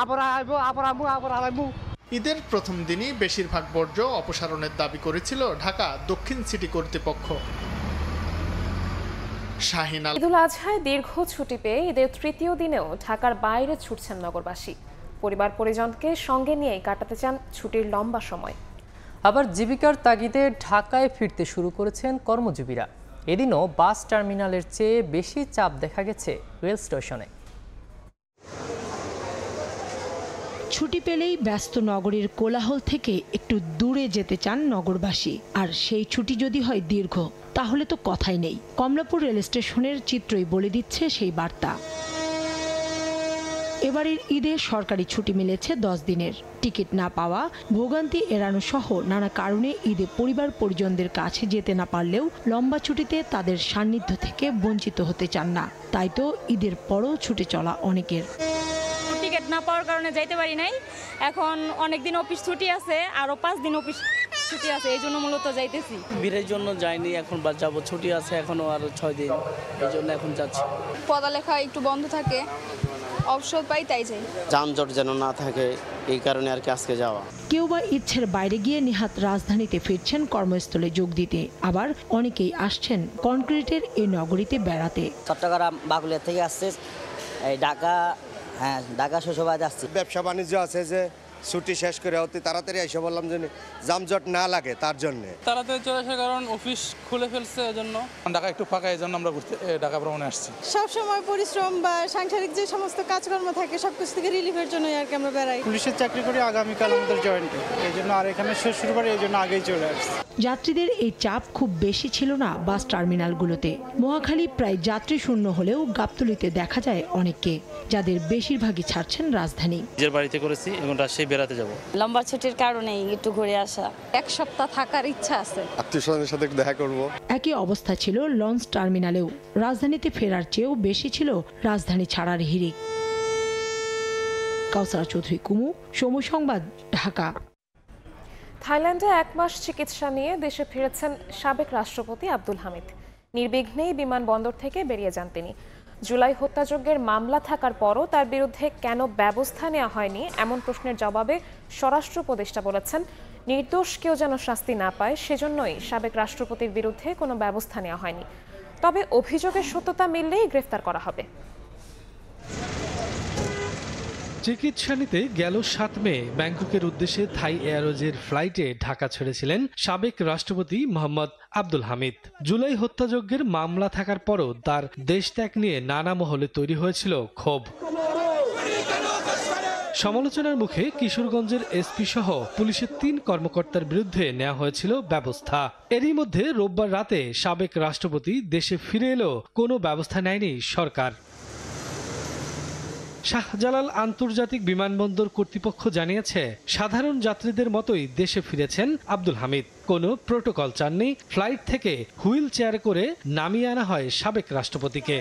আবার আইবো, আবার আমু, আবার হালাইবো। ঈদের প্রথম দিনই বেশিরভাগ বর্জ্য অপসারণের দাবি করেছিল ঢাকা দক্ষিণ সিটি কর্তৃপক্ষ। শাহিন আল। ঈদুল আজহায় দীর্ঘ ছুটি পেয়ে ঈদের তৃতীয় দিনেও ঢাকার বাইরে ছুটছেন নগরবাসী। পরিবার পরিজনকে সঙ্গে নিয়েই কাটাতে চান ছুটির লম্বা সময়। আবার জীবিকার তাগিদে ঢাকায় ফিরতে শুরু করেছেন কর্মজীবীরা। এদিনও বাস টার্মিনালের চেয়ে বেশি চাপ দেখা গেছে রেল স্টেশনে। ছুটি পেলেই ব্যস্ত নগরীর কোলাহল থেকে একটু দূরে যেতে চান নগরবাসী। আর সেই ছুটি যদি হয় দীর্ঘ, তাহলে তো কথাই নেই। কমলাপুর রেল স্টেশনের চিত্রই বলে দিচ্ছে সেই বার্তা। এবারের ঈদে সরকারি ছুটি মিলেছে 10 দিনের। টিকিট না পাওয়া, ভোগান্তি এড়ানো সহ নানা কারণে ঈদে পরিবার পরিজনদের কাছে যেতে না পারলেও লম্বা ছুটিতে তাদের সান্নিধ্য থেকে বঞ্চিত হতে চান না। তাই তো ঈদের পরও ছুটে চলা অনেকের। টিকিট না পাওয়ার কারণে যাইতে পারি নাই। এখন অনেকদিন অফিস ছুটি আছে, আরো 5 দিন অফিস ছুটি আছে, এই জন্য মূলত যাইতেছি। ভিড়ের জন্য যাইনি, এখন যাবো। ছুটি আছে এখনো আরো 6 দিন, এই জন্য এখন যাচ্ছি। পড়ালেখা একটু বন্ধ থাকে, অবসর পাই তাই যাই। যানজট যেন না থাকে, এই কারণে আর কি আজকে যাওয়া। কেউ বা ইচ্ছের বাইরে গিয়ে নিহাত রাজধানীতে ফিরছেন কর্মস্থলে যোগ দিতে। আবার অনেকেই আসছেন কনক্রিটের এই নগরীতে বেড়াতে। চট্টগ্রাম বাগুলিয়া থেকে আসছে, এই ঢাকা, হ্যাঁ ঢাকা শ্বশুরবাড়ি আসছে। ব্যবসা বাণিজ্য আছে যে ছুটি শেষ করে অতি তাড়াতাড়ি এসে বললাম যে যানজট না লাগে তার জন্য তাড়াতাড়ি চলে আসার কারণ অফিস খুলে ফেলছে, এজন্য ঢাকা একটু ফাঁকা, এই জন্য আমরা ঘুরতে ঢাকা ভ্রমণে আসছি। সবসময় পরিশ্রম বা সাংসারিক যে সমস্ত কাজকর্ম থাকে সবকিছু থেকে রিলিফের জন্যই আর কি আমরা বেড়াই। পুলিশের চাকরি করি, আগামীকাল আমাদের জয়েন্ট, এই জন্য আর এখানে শ্বশুরবাড়ি, এই জন্য আগেই চলে আসছি। যাত্রীদের এই চাপ খুব বেশি ছিল না বাস টার্মিনালগুলোতে। মহাখালী প্রায় যাত্রী শূন্য হলেও গাবতলীতে দেখা যায় অনেককে, যাদের বেশিরভাগই ছাড়ছেন রাজধানী। নিজের বাড়িতে করেছি, এখন রাজশাহী বেড়াতে যাব। লম্বা ছুটির কারণে একটু ঘুরে আসা। 1 সপ্তাহ থাকার ইচ্ছা আছে, আত্মীয়স্বজনের সাথে দেখা করব। একই অবস্থা ছিল লঞ্চ টার্মিনালেও। রাজধানীতে ফেরার চেয়েও বেশি ছিল রাজধানী ছাড়ার হিড়িক। কাউসারা চৌধুরী, কুমু, সময় সংবাদ, ঢাকা। থাইল্যান্ডে 1 মাস চিকিৎসা নিয়ে দেশে ফিরেছেন সাবেক রাষ্ট্রপতি আব্দুল হামিদ। নির্বিঘ্নেই বিমানবন্দর থেকে বেরিয়ে যান তিনি। জুলাই হত্যাযজ্ঞের মামলা থাকার পরও তার বিরুদ্ধে কেন ব্যবস্থা নেওয়া হয়নি এমন প্রশ্নের জবাবে স্বরাষ্ট্র উপদেষ্টা বলেছেন, নির্দোষ কেউ যেন শাস্তি না পায় সেজন্যই সাবেক রাষ্ট্রপতির বিরুদ্ধে কোনো ব্যবস্থা নেওয়া হয়নি। তবে অভিযোগের সত্যতা মিললেই গ্রেফতার করা হবে। চিকিৎসা নিতে গেল 7 মে ব্যাংককের উদ্দেশ্যে থাই এয়ারওয়েজের ফ্লাইটে ঢাকা ছেড়েছিলেন সাবেক রাষ্ট্রপতি মোহাম্মদ আব্দুল হামিদ। জুলাই হত্যাযজ্ঞের মামলা থাকার পরও তার দেশত্যাগ নিয়ে নানা মহলে তৈরি হয়েছিল ক্ষোভ। সমালোচনার মুখে কিশোরগঞ্জের এসপি সহ পুলিশের 3 কর্মকর্তার বিরুদ্ধে নেওয়া হয়েছিল ব্যবস্থা। এরই মধ্যে রোববার রাতে সাবেক রাষ্ট্রপতি দেশে ফিরে এলেও কোনো ব্যবস্থা নেয়নি সরকার। শাহজালাল আন্তর্জাতিক বিমানবন্দর কর্তৃপক্ষ জানিয়েছে, সাধারণ যাত্রীদের মতোই দেশে ফিরেছেন আব্দুল হামিদ। কোনো প্রোটোকল চাননি। ফ্লাইট থেকে হুইল চেয়ারে করে নামিয়ে আনা হয় সাবেক রাষ্ট্রপতিকে।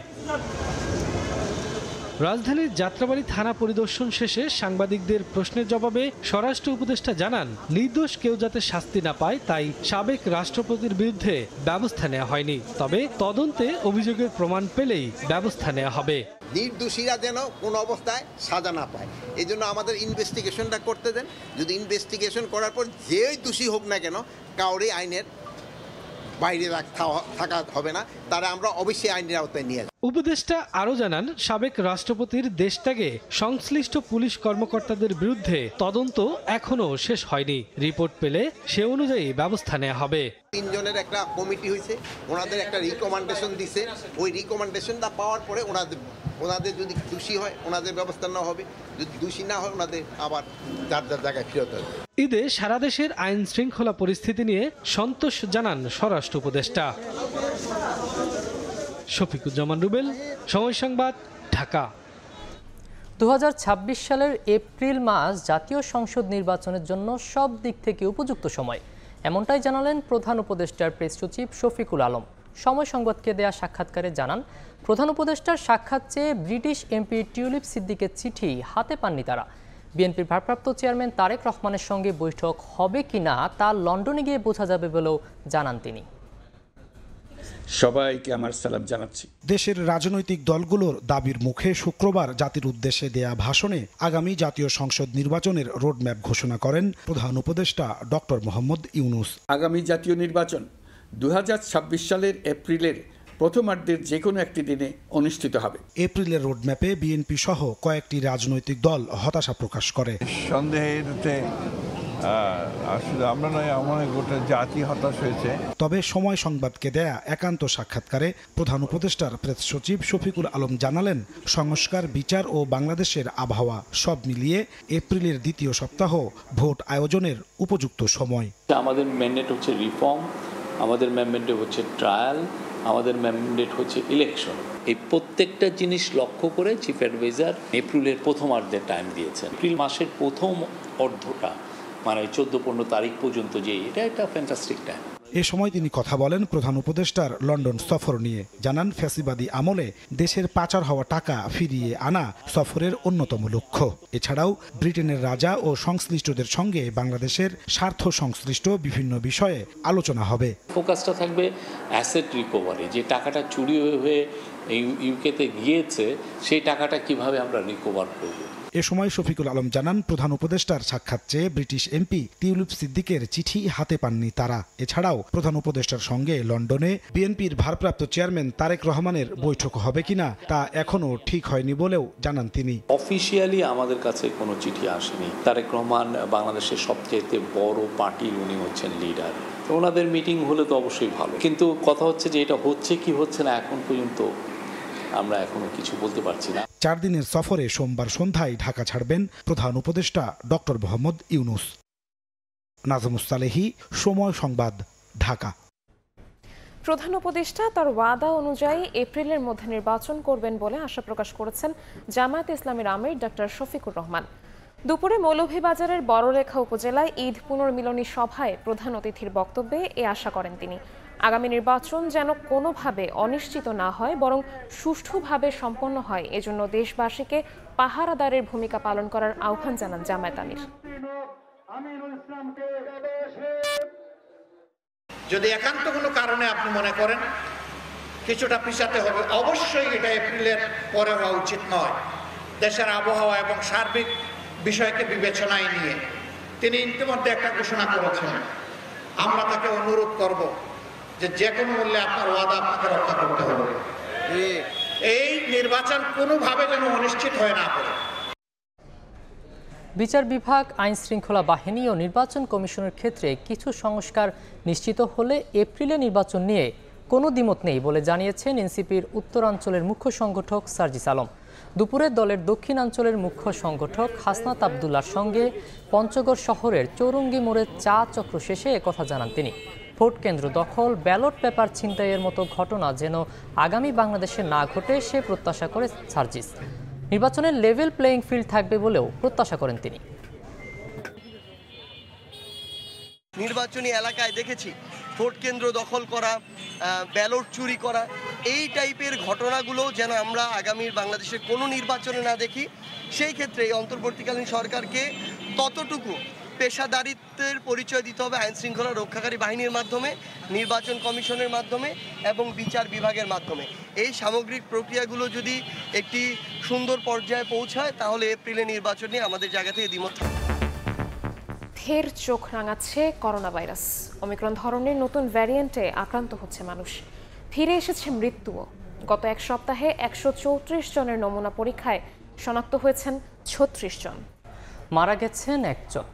রাজধানীর যাত্রাবাড়ী থানা পরিদর্শন শেষে সাংবাদিকদের প্রশ্নের জবাবে স্বরাষ্ট্র উপদেষ্টা জানান, নির্দোষ কেউ যাতে শাস্তি না পায় তাই সাবেক রাষ্ট্রপতির বিরুদ্ধে ব্যবস্থা নেওয়া হয়নি। তবে তদন্তে অভিযোগের প্রমাণ পেলেই ব্যবস্থা নেওয়া হবে। নির্দোষীরা যেন কোনো অবস্থায় সাজা না পায়, এই জন্য আমাদের ইনভেস্টিগেশনটা করতে দেন। যদি ইনভেস্টিগেশন করার পর যেই দোষী হোক না কেন, কাউরে আইনের বাইরে থাকা হবে না, তারা আমরা অবশ্যই আইনের আওতায় নিয়ে যাব। উপদেষ্টা আরও জানান, সাবেক রাষ্ট্রপতির দেশত্যাগে সংশ্লিষ্ট পুলিশ কর্মকর্তাদের বিরুদ্ধে তদন্ত এখনো শেষ হয়নি। রিপোর্ট পেলে সে অনুযায়ী ব্যবস্থা নেওয়া হবে। 3 জনের একটা কমিটি হয়েছে, ওনাদের একটা রিকমেন্ডেশন দিছে। ওই রিকমেন্ডেশনটা পাওয়ার পরে ওনাদের যদি দোষী হয় ওনাদের ব্যবস্থা নেওয়া হবে, যদি দোষী না হয় ওনাদের আবার যার যার জায়গায় ফেরত হবে। ঈদে সারা দেশের আইন শৃঙ্খলা পরিস্থিতি নিয়ে সন্তোষ জানান স্বরাষ্ট্র উপদেষ্টা। শফিকুজ্জামান রুবেল, সময় সংবাদ, ঢাকা। 2026 সালের এপ্রিল মাস জাতীয় সংসদ নির্বাচনের জন্য সব দিক থেকে উপযুক্ত সময়, এমনটাই জানালেন প্রধান উপদেষ্টার প্রেস সচিব শফিকুল আলম। সময় সংবাদকে দেয়া সাক্ষাৎকারে জানান, প্রধান উপদেষ্টার সাক্ষাৎ চেয়ে ব্রিটিশ এমপি টিউলিপ সিদ্দিকের চিঠি হাতে পাননি তারা। বিএনপির ভারপ্রাপ্ত চেয়ারম্যান তারেক রহমানের সঙ্গে বৈঠক হবে কিনা তা লন্ডনে গিয়ে বোঝা যাবে বলেও জানান তিনি। সবাইকে আমার সালাম জানাচ্ছি। দেশের রাজনৈতিক দলগুলোর দাবির মুখে শুক্রবার জাতির উদ্দেশ্যে দেয়া ভাষণে আগামী জাতীয় সংসদ নির্বাচনের রোডম্যাপ ঘোষণা করেন প্রধান উপদেষ্টা ডক্টর মোহাম্মদ ইউনূস। আগামী জাতীয় নির্বাচন 2026 সালের এপ্রিলের প্রথমার্ধের যে কোনো একটি দিনে অনুষ্ঠিত হবে। এপ্রিলের রোডম্যাপে বিএনপি সহ কয়েকটি রাজনৈতিক দল হতাশা প্রকাশ করে। সন্দেহের আসলে আমরা নয়, আমার গোটা জাতি হতাশ হয়েছে। তবে সময় সংবাদকে দেয়া একান্ত সাক্ষাৎকারে প্রধান উপদেষ্টার প্রেস সচিব শফিকুল আলম জানালেন, সংস্কার, বিচার ও বাংলাদেশের আবহাওয়া সব মিলিয়ে এপ্রিলের দ্বিতীয় সপ্তাহ ভোট আয়োজনের উপযুক্ত সময়। আমাদের ম্যান্ডেট হচ্ছে রিফর্ম, আমাদের ম্যান্ডেট হচ্ছে ট্রায়াল, আমাদের ম্যান্ডেট হচ্ছে ইলেকশন। এই প্রত্যেকটা জিনিস লক্ষ্য করে চিফ অ্যাডভাইজার এপ্রিলের প্রথমার্ধে টাইম দিয়েছেন। এপ্রিল মাসের প্রথম অর্ধটা মানে 14-15 তারিখ পর্যন্ত যে এটা একটা ফ্যান্টাস্টিক টাইম। এ সময় তিনি কথা বলেন প্রধান উপদেষ্টার লন্ডন সফর নিয়ে। জানান, ফ্যাসিবাদী আমলে দেশের পাচার হওয়া টাকা ফিরিয়ে আনা সফরের অন্যতম লক্ষ্য। এছাড়াও ব্রিটেনের রাজা ও সংশ্লিষ্টদের সঙ্গে বাংলাদেশের স্বার্থ সংশ্লিষ্ট বিভিন্ন বিষয়ে আলোচনা হবে। ফোকাসটা থাকবে অ্যাসেট রিকভারি, যে টাকাটা চুরি হয়ে ইউকেতে গিয়েছে সেই টাকাটা কিভাবে আমরা রিকভার করব। এ সময় শফিকুল আলম জানান, প্রধান উপদেষ্টার সাক্ষাৎ চেয়ে ব্রিটিশ এমপি টিউলিপ সিদ্দিকের চিঠি হাতে পাননি তারা। এছাড়াও প্রধান উপদেষ্টার সঙ্গে লন্ডনে বিএনপির ভারপ্রাপ্ত চেয়ারম্যান তারেক রহমানের বৈঠক হবে কিনা তা এখনও ঠিক হয়নি বলেও জানান তিনি। অফিসিয়ালি আমাদের কাছে কোনো চিঠি আসেনি। তারেক রহমান বাংলাদেশের সবচেয়ে বড় পার্টির, উনি হচ্ছেন লিডার, ওনাদের মিটিং হলে তো অবশ্যই ভালো, কিন্তু কথা হচ্ছে যে এটা হচ্ছে কি হচ্ছে না এখন পর্যন্ত আমরা এখনো কিছু বলতে পারছি না। 4 দিনের সফরে সোমবার সন্ধ্যায় ঢাকা ছাড়বেন প্রধান উপদেষ্টা ডক্টর মোহাম্মদ ইউনূস। নাজমুস সালেহী, সময় সংবাদ, ঢাকা। প্রধান উপদেষ্টা তার ওয়াদা অনুযায়ী এপ্রিলের মধ্যে নির্বাচন করবেন বলে আশা প্রকাশ করেছেন জামায়াতে ইসলামীর আমির ডক্টর শফিকুর রহমান। দুপুরে মৌলভীবাজারের বড়লেখা উপজেলায় ঈদ পুনর্মিলনী সভায় প্রধান অতিথির বক্তব্যে এ আশা করেন তিনি। আগামী নির্বাচন যেন কোনোভাবে অনিশ্চিত না হয়, বরং সুষ্ঠুভাবে সম্পন্ন হয়, এজন্য দেশবাসীকে পাহারাদারের ভূমিকা পালন করার আহ্বান জানান জামায়াত আমির। যদি একান্ত কোনো কারণে আপনি মনে করেন কিছুটা পিছাতে হবে, অবশ্যই এটা এপ্রিলের পরে হওয়া উচিত নয়। দেশের আবহাওয়া এবং সার্বিক বিষয়কে বিবেচনায় নিয়ে তিনি ইতিমধ্যে একটা ঘোষণা করেছেন। আমরা তাকে অনুরোধ করব যে কোনো মূল্যে আপনার ওয়াদা আপনাকে রক্ষা করতে হবে। এই নির্বাচন কোনোভাবে যেন অনিশ্চিত হয়ে না পড়ে। বিচার বিভাগ, আইন শৃঙ্খলা বাহিনী ও নির্বাচন কমিশনের ক্ষেত্রে কিছু সংস্কার নিশ্চিত হলে এপ্রিলে নির্বাচন নিয়ে কোনো দ্বিমত নেই বলে জানিয়েছেন এনসিপির উত্তরাঞ্চলের মুখ্য সংগঠক সার্জিস আলম। দুপুরে দলের দক্ষিণাঞ্চলের মুখ্য সংগঠক হাসনাত আবদুল্লার সঙ্গে পঞ্চগড় শহরের চৌরঙ্গি মোড়ে চা চক্র শেষে একথা জানান তিনি। ভোট কেন্দ্র দখল, ব্যালট পেপার ছিনতাইয়ের মতো ঘটনা যেন আগামী বাংলাদেশে না ঘটে সে প্রত্যাশা করে সার্জিস। নির্বাচনের লেভেল প্লেয়িং ফিল্ড থাকবে বলেও প্রত্যাশা করেন তিনি। নির্বাচনী এলাকায় দেখেছি ভোট কেন্দ্র দখল করা, ব্যালট চুরি করা, এই টাইপের ঘটনাগুলো যেন আমরা আগামীর বাংলাদেশের কোনো নির্বাচনে না দেখি। সেই ক্ষেত্রে এই অন্তর্বর্তীকালীন সরকারকে ততটুকু পেশাদারিত্বের পরিচয় দিতে হবে আইন শৃঙ্খলা রক্ষাকারী বাহিনীর মাধ্যমে, নির্বাচন কমিশনের মাধ্যমে এবং বিচার বিভাগের মাধ্যমে। এই সামগ্রিক প্রক্রিয়াগুলো যদি একটি সুন্দর পর্যায়ে পৌঁছায় তাহলে এপ্রিলে নির্বাচন নিয়ে আমাদের জায়গা থেকে দ্বিমত থাকবে। ফের চোখ রাঙাচ্ছে করোনা ভাইরাস। ওমিক্রন ধরনের নতুন ভ্যারিয়েন্টে আক্রান্ত হচ্ছে মানুষ, ফিরে এসেছে মৃত্যুও। গত এক সপ্তাহে 134 জনের নমুনা পরীক্ষায় শনাক্ত হয়েছেন 36 জন, মারা গেছেন 1 জন।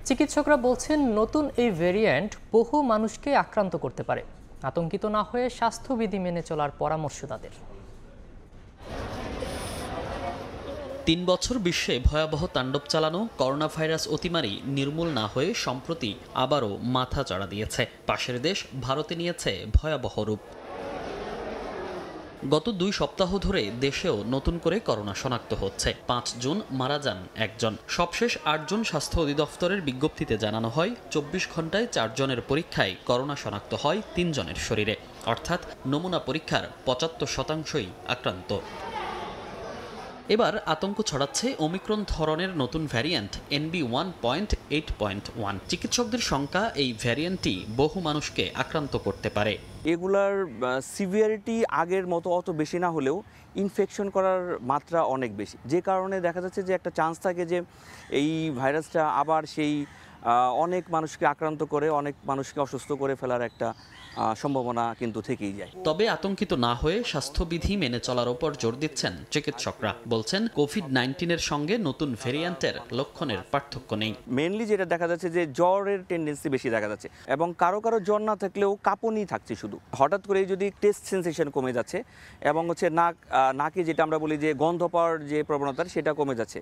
চিকিৎসকরা বলছেন নতুন এই ভ্যারিয়েন্ট বহু মানুষকে আক্রান্ত করতে পারে। আতঙ্কিত না হয়ে স্বাস্থ্যবিধি মেনে চলার পরামর্শ তাদের। 3 বছর বিশ্বে ভয়াবহ তাণ্ডব চালানো করোনা ভাইরাস অতিমারি নির্মূল না হয়ে সম্প্রতি আবারও মাথা চাড়া দিয়েছে। পাশের দেশ ভারতে নিয়েছে ভয়াবহ রূপ। গত 2 সপ্তাহ ধরে দেশেও নতুন করে করোনা শনাক্ত হচ্ছে। 5 জুন মারা যান একজন। সবশেষ 8 জুন স্বাস্থ্য অধিদপ্তরের বিজ্ঞপ্তিতে জানানো হয় 24 ঘন্টায় 4 জনের পরীক্ষায় করোনা শনাক্ত হয় 3 জনের শরীরে, অর্থাৎ নমুনা পরীক্ষার 75%ই আক্রান্ত। এবার আতঙ্ক ছড়াচ্ছে ওমিক্রন ধরনের নতুন ভ্যারিয়েন্ট NB1.8.1। চিকিৎসকদের শঙ্কা এই ভ্যারিয়েন্টটি বহু মানুষকে আক্রান্ত করতে পারে। এগুলার সিভিয়ারিটি আগের মতো অত বেশি না হলেও ইনফেকশন করার মাত্রা অনেক বেশি, যে কারণে দেখা যাচ্ছে যে একটা চান্স থাকে যে এই ভাইরাসটা আবার সেই অনেক মানুষকে আক্রান্ত করে অনেক মানুষকে অসুস্থ করে ফেলার একটা সম্ভাবনা কিন্তু থেকেই যায়। তবে আতঙ্কিত না হয়ে স্বাস্থ্যবিধি মেনে চলার উপর জোর দিচ্ছেন চিকিৎসকরা। বলছেন কোভিড-19-এর সঙ্গে নতুন ভেরিয়েন্টের লক্ষণের পার্থক্য নেই। মেইনলি যেটা দেখা যাচ্ছে যে জ্বরের টেন্ডেন্সি বেশি দেখা যাচ্ছে এবং কারো কারো জ্বর না থাকলেও কাঁপুনি থাকছে শুধু। হঠাৎ করে যদি টেস্ট সেন্সেশন কমে যাচ্ছে এবং হচ্ছে নাকে যেটা আমরা বলি যে গন্ধ পাওয়ার যে প্রবণতা সেটা কমে যাচ্ছে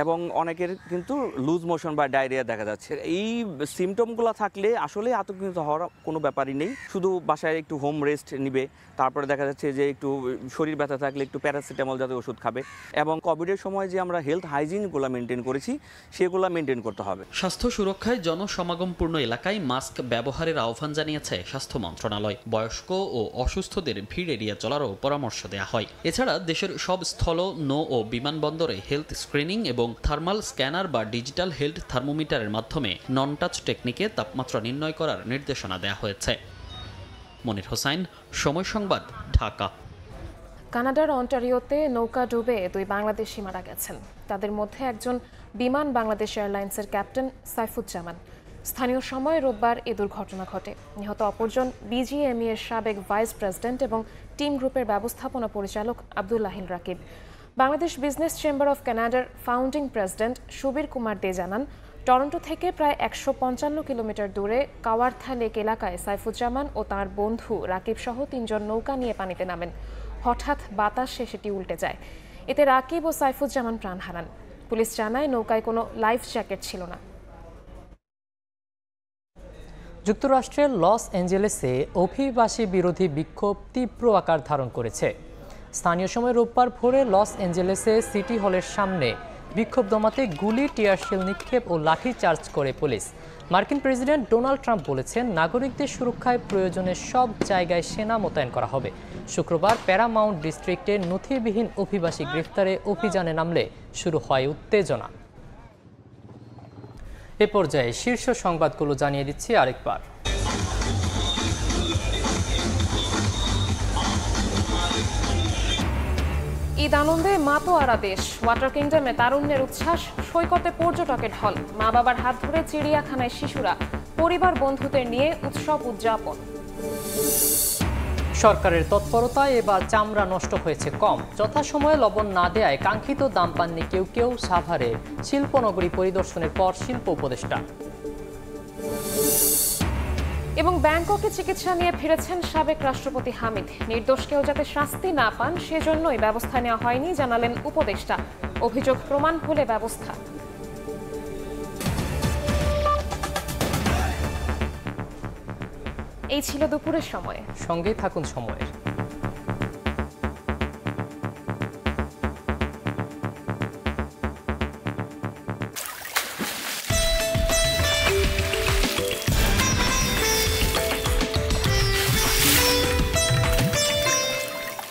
এবং অনেকের কিন্তু লুজ মোশন বা ডায়রিয়া দেখা যাচ্ছে। এই সিমটমগুলো থাকলে আসলে আতঙ্কিত হওয়ার কোনো ব্যাপারই নেই। শুধু বাসায় একটু হোম রেস্ট নিবে, তারপরে দেখা যাচ্ছে যে একটু শরীর ব্যথা থাকলে একটু প্যারাসিটামল জাতীয় ওষুধ খাবে এবং কোভিডের সময় যে আমরা হেলথ হাইজিনগুলো মেনটেন করেছি সেগুলো মেনটেন করতে হবে। স্বাস্থ্য সুরক্ষায় জনসমাগমপূর্ণ এলাকায় মাস্ক ব্যবহারের আহ্বান জানিয়েছে স্বাস্থ্য মন্ত্রণালয়। বয়স্ক ও অসুস্থদের ভিড় এড়িয়ে চলারও পরামর্শ দেওয়া হয়। এছাড়া দেশের সব স্থল, নৌ ও বিমানবন্দরে হেলথ স্ক্রিনিং এবং থার্মাল স্ক্যানার বা ডিজিটাল হেলথ থার্মোমিটারের মাধ্যমে নন টাচ টেকনিকে তাপমাত্রা নির্ণয় করার নির্দেশনা দেওয়া হয়েছে। মনির হোসাইন, সময় সংবাদ, ঢাকা। কানাডার অন্টারিওতে নৌকা ডুবে 2 বাংলাদেশি মারা গেছেন। তাদের মধ্যে একজন বিমান বাংলাদেশ এয়ারলাইন্সের ক্যাপ্টেন সাইফুজ্জামান। স্থানীয় সময় রোববার এ দুর্ঘটনা ঘটে। নিহত অপরজন বিজিএমই এর সাবেক ভাইস প্রেসিডেন্ট এবং টিম গ্রুপের ব্যবস্থাপনা পরিচালক Abdullahil Rakib. Bangladesh business chamber of কানাডার ফাউন্ডিং প্রেসিডেন্ট সুবীর কুমার দে জানান, টরন্টো থেকে প্রায় 155 কিলোমিটার দূরে কাওয়ারথা লেক এলাকায় সাইফুজ্জামান ও তাঁর বন্ধু রাকিব সহ 3 জন নৌকা নিয়ে পানিতে নামেন। হঠাৎ বাতাসে সেটি উল্টে যায়। এতে রাকিব ও সাইফুজ্জামান প্রাণ হারান। পুলিশ জানায় নৌকায় কোনো লাইফ জ্যাকেট ছিল না। যুক্তরাষ্ট্রের লস অ্যাঞ্জেলেসে অভিবাসী বিরোধী বিক্ষোভ তীব্র আকার ধারণ করেছে। স্থানীয় সময় রোববার ভোরে লস অ্যাঞ্জেলেসে সিটি হলের সামনে বিক্ষোভ দমাতে গুলি, টিয়ারশেল নিক্ষেপ ও লাঠিচার্জ করে পুলিশ। মার্কিন প্রেসিডেন্ট ডোনাল্ড ট্রাম্প বলেছেন, নাগরিকদের সুরক্ষায় প্রয়োজনে সব জায়গায় সেনা মোতায়েন করা হবে। শুক্রবার প্যারামাউন্ট ডিস্ট্রিক্টে নথিবিহীন অভিবাসী গ্রেফতারে অভিযানে নামলে শুরু হয় উত্তেজনা। এ পর্যায়ে শীর্ষ সংবাদগুলো জানিয়ে দিচ্ছি আরেকবার। ঈদ আনন্দে মাতোয়ারা দেশ। ওয়াটার কিংডমে তারুণ্যের উচ্ছ্বাস, সৈকতে পর্যটকের ঢল। মা বাবার হাত ধরে চিড়িয়াখানায় শিশুরা, পরিবার বন্ধুদের নিয়ে উৎসব উদযাপন। সরকারের তৎপরতায় এবার চামড়া নষ্ট হয়েছে কম। যথাসময়ে লবণ না দেয়ায় কাঙ্ক্ষিত দাম পাননি কেউ কেউ। সাভারে শিল্পনগরী পরিদর্শনের পর শিল্প উপদেষ্টা। এবং ব্যাংককে চিকিৎসা নিয়ে ফিরেছেন সাবেক রাষ্ট্রপতি হামিদ। নির্দোষ কেউ যাতে শাস্তি না পান সেজন্যই ব্যবস্থা নেওয়া হয়নি জানালেন উপদেষ্টা। অভিযোগ প্রমাণ হলে ব্যবস্থা। এই ছিল দুপুরের সময়। সঙ্গেই থাকুন সময়ের।